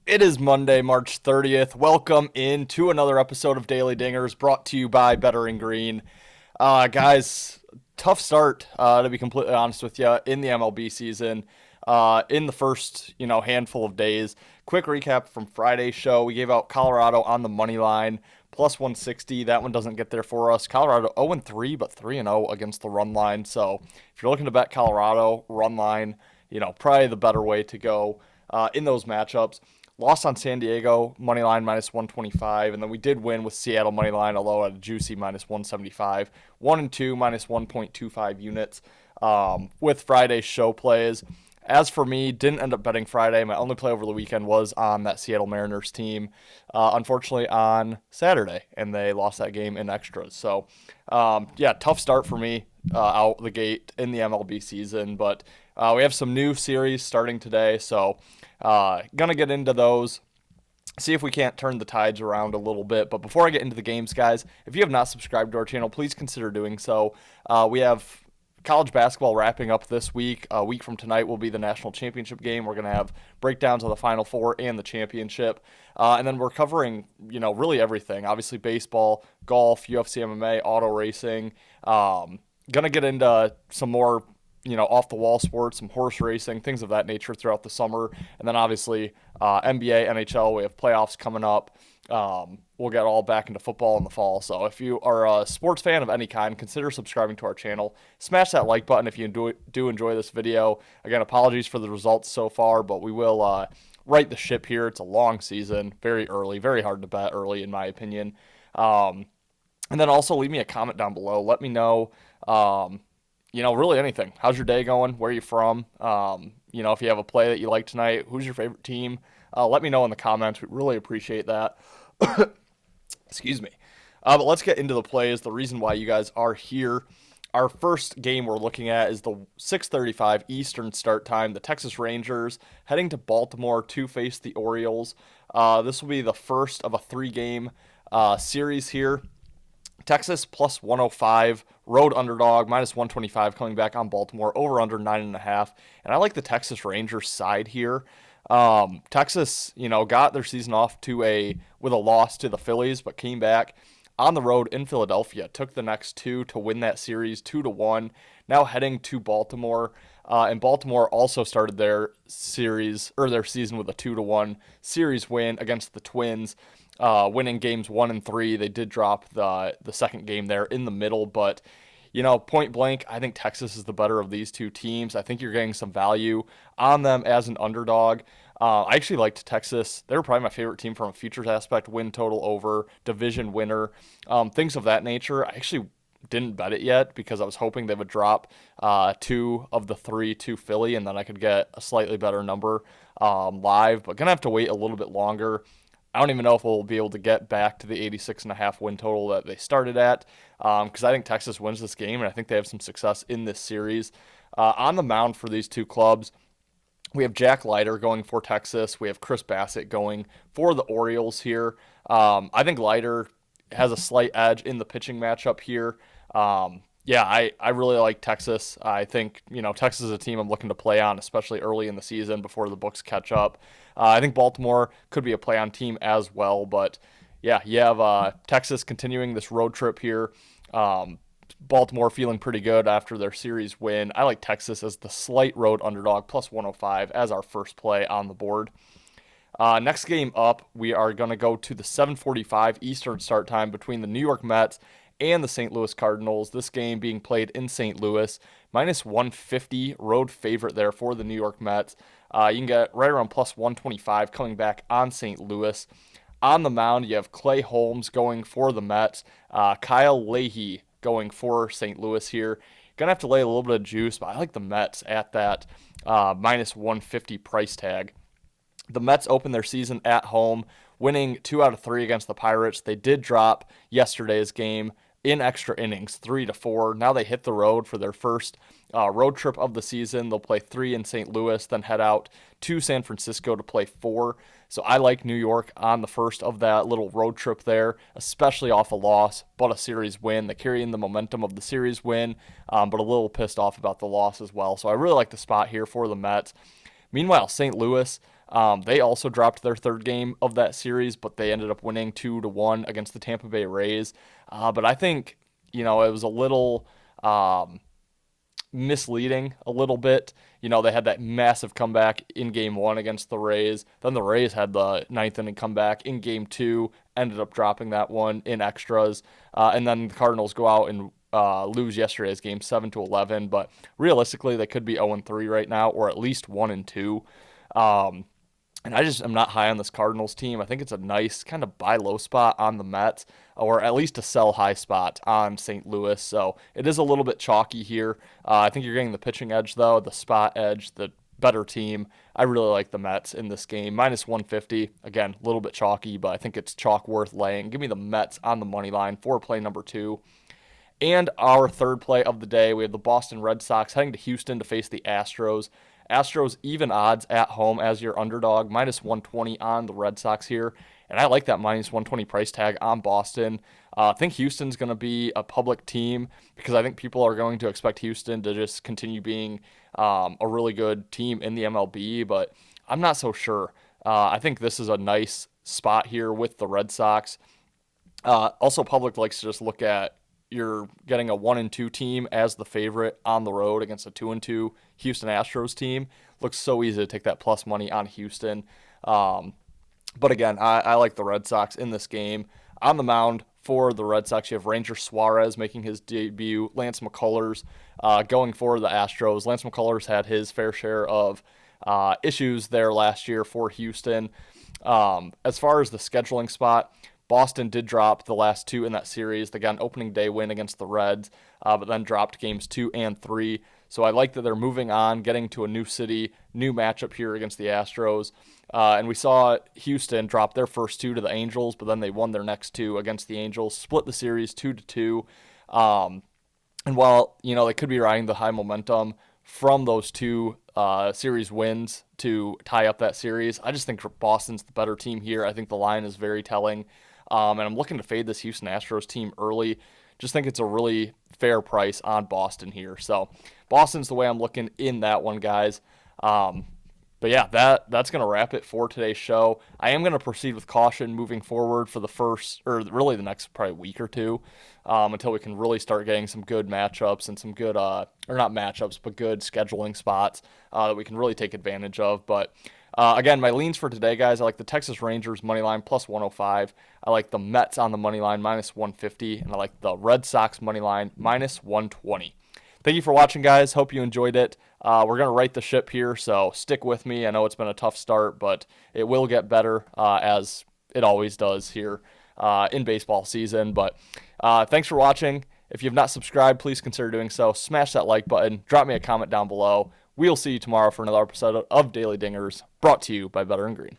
It is Monday, March 30th. Welcome into another episode of Daily Dingers brought to you by Better and Green. Guys, tough start, to be completely honest with you, in the MLB season. In the first, handful of days. Quick recap from Friday's show. We gave out Colorado on the money line, plus 160. That one doesn't get there for us. Colorado 0-3, but 3-0 against the run line. So if you're looking to bet Colorado, run line, probably the better way to go in those matchups. Lost on San Diego, money line minus 125, and then we did win with Seattle money line, although at a juicy minus 175. 1 and 2 minus 1.25 units with Friday's show plays. As for me, didn't end up betting Friday. My only play over the weekend was on that Seattle Mariners team, unfortunately on Saturday, and they lost that game in extras. So, tough start for me out the gate in the MLB season, but we have some new series starting today, so gonna get into those. See if we can't turn the tides around a little bit. But before I get into the games, guys, if you have not subscribed to our channel, please consider doing so. We have college basketball wrapping up this week. A week from tonight will be the national championship game. We're going to have breakdowns of the Final Four and the championship. And then we're covering, really everything. Obviously, baseball, golf, UFC MMA, auto racing. Going to get into some more off the wall sports, some horse racing, things of that nature throughout the summer. And then obviously NBA, NHL, we have playoffs coming up. We'll get all back into football in the fall. So if you are a sports fan of any kind, consider subscribing to our channel. Smash that like button if you do enjoy this video. Again, apologies for the results so far, but we will right the ship here. It's a long season, very early, very hard to bet early in my opinion. And then also leave me a comment down below. Let me know, really anything. How's your day going? Where are you from? If you have a play that you like tonight, who's your favorite team? Let me know in the comments. We really appreciate that. Excuse me. But let's get into the plays. The reason why you guys are here. Our first game we're looking at is the 6:35 Eastern start time. The Texas Rangers heading to Baltimore to face the Orioles. This will be the first of a three-game series here. Texas plus 105, road underdog, minus 125 coming back on Baltimore, over under 9.5. And I like the Texas Rangers side here. Texas, got their season off with a loss to the Phillies, but came back on the road in Philadelphia, took the next two to win that series 2-1. Now heading to Baltimore. And Baltimore also started their season with a 2-1 series win against the Twins. Winning games 1 and 3. They did drop the second game there in the middle, but point blank, I think Texas is the better of these two teams. I think you're getting some value on them as an underdog. I actually liked Texas. They were probably my favorite team from a futures aspect, win total over, division winner, things of that nature. I actually didn't bet it yet because I was hoping they would drop 2 of the 3 to Philly, and then I could get a slightly better number live, but going to have to wait a little bit longer. I don't even know if we'll be able to get back to the 86.5 win total that they started at, because I think Texas wins this game, and I think they have some success in this series. On the mound for these two clubs, we have Jack Leiter going for Texas. We have Chris Bassett going for the Orioles here. I think Leiter has a slight edge in the pitching matchup here. I really like Texas. I think, Texas is a team I'm looking to play on, especially early in the season before the books catch up. I think Baltimore could be a play on team as well, but yeah, you have Texas continuing this road trip here. Baltimore feeling pretty good after their series win. I like Texas as the slight road underdog, plus 105 as our first play on the board. Next game up, we are going to go to the 7:45 Eastern start time between the New York Mets and the St. Louis Cardinals. This game being played in St. Louis, minus 150, road favorite there for the New York Mets. You can get right around plus 125 coming back on St. Louis. On the mound, you have Clay Holmes going for the Mets, Kyle Leahy going for St. Louis here. Gonna have to lay a little bit of juice, but I like the Mets at that minus 150 price tag. The Mets opened their season at home, winning 2 out of 3 against the Pirates. They did drop yesterday's game in extra innings, 3-4. Now they hit the road for their first road trip of the season. They'll play 3 in St. Louis, then head out to San Francisco to play 4. So I like New York on the first of that little road trip there, especially off a loss, but a series win. They carry in the momentum of the series win, but a little pissed off about the loss as well. So I really like the spot here for the Mets. Meanwhile, St. Louis, They also dropped their third game of that series, but they ended up winning 2-1 against the Tampa Bay Rays. But I think, it was a little misleading a little bit. They had that massive comeback in game one against the Rays. Then the Rays had the ninth inning comeback in game two, ended up dropping that one in extras. And then the Cardinals go out and lose yesterday's game 7-11. But realistically, they could be 0-3 right now, or at least 1-2. And I just am not high on this Cardinals team. I think it's a nice kind of buy low spot on the Mets, or at least a sell high spot on St. Louis. So it is a little bit chalky here. I think you're getting the pitching edge, though, the spot edge, the better team. I really like the Mets in this game. Minus 150. Again, a little bit chalky, but I think it's chalk worth laying. Give me the Mets on the money line for play number 2. And our third play of the day, we have the Boston Red Sox heading to Houston to face the Astros. Astros even odds at home as your underdog, minus 120 on the Red Sox here. And I like that minus 120 price tag on Boston. I think Houston's going to be a public team because I think people are going to expect Houston to just continue being a really good team in the MLB, but I'm not so sure. I think this is a nice spot here with the Red Sox. Also, public likes to just look at you're getting a 1-2 team as the favorite on the road against a 2-2 Houston Astros team. Looks so easy to take that plus money on Houston. But again, I like the Red Sox in this game. On the mound for the Red Sox, you have Ranger Suarez making his debut. Lance McCullers going for the Astros. Lance McCullers had his fair share of issues there last year for Houston. As far as the scheduling spot, Boston did drop the last two in that series. They got an opening day win against the Reds, but then dropped games 2 and 3. So I like that they're moving on, getting to a new city, new matchup here against the Astros. And we saw Houston drop their first two to the Angels, but then they won their next two against the Angels, split the series 2-2. And while, they could be riding the high momentum from those two series wins to tie up that series, I just think Boston's the better team here. I think the line is very telling. And I'm looking to fade this Houston Astros team early. Just think it's a really fair price on Boston here. So Boston's the way I'm looking in that one, guys. But yeah, that's going to wrap it for today's show. I am going to proceed with caution moving forward for the first, or really the next probably week or two, until we can really start getting some good matchups and some good, or not matchups, but good scheduling spots that we can really take advantage of. But again, my leans for today, guys, I like the Texas Rangers money line plus 105. I like the Mets on the money line minus 150. And I like the Red Sox money line minus 120. Thank you for watching, guys. Hope you enjoyed it. We're going to right the ship here, so stick with me. I know it's been a tough start, but it will get better as it always does here in baseball season. But thanks for watching. If you have not subscribed, please consider doing so. Smash that like button. Drop me a comment down below. We'll see you tomorrow for another episode of Daily Dingers, brought to you by Better and Green.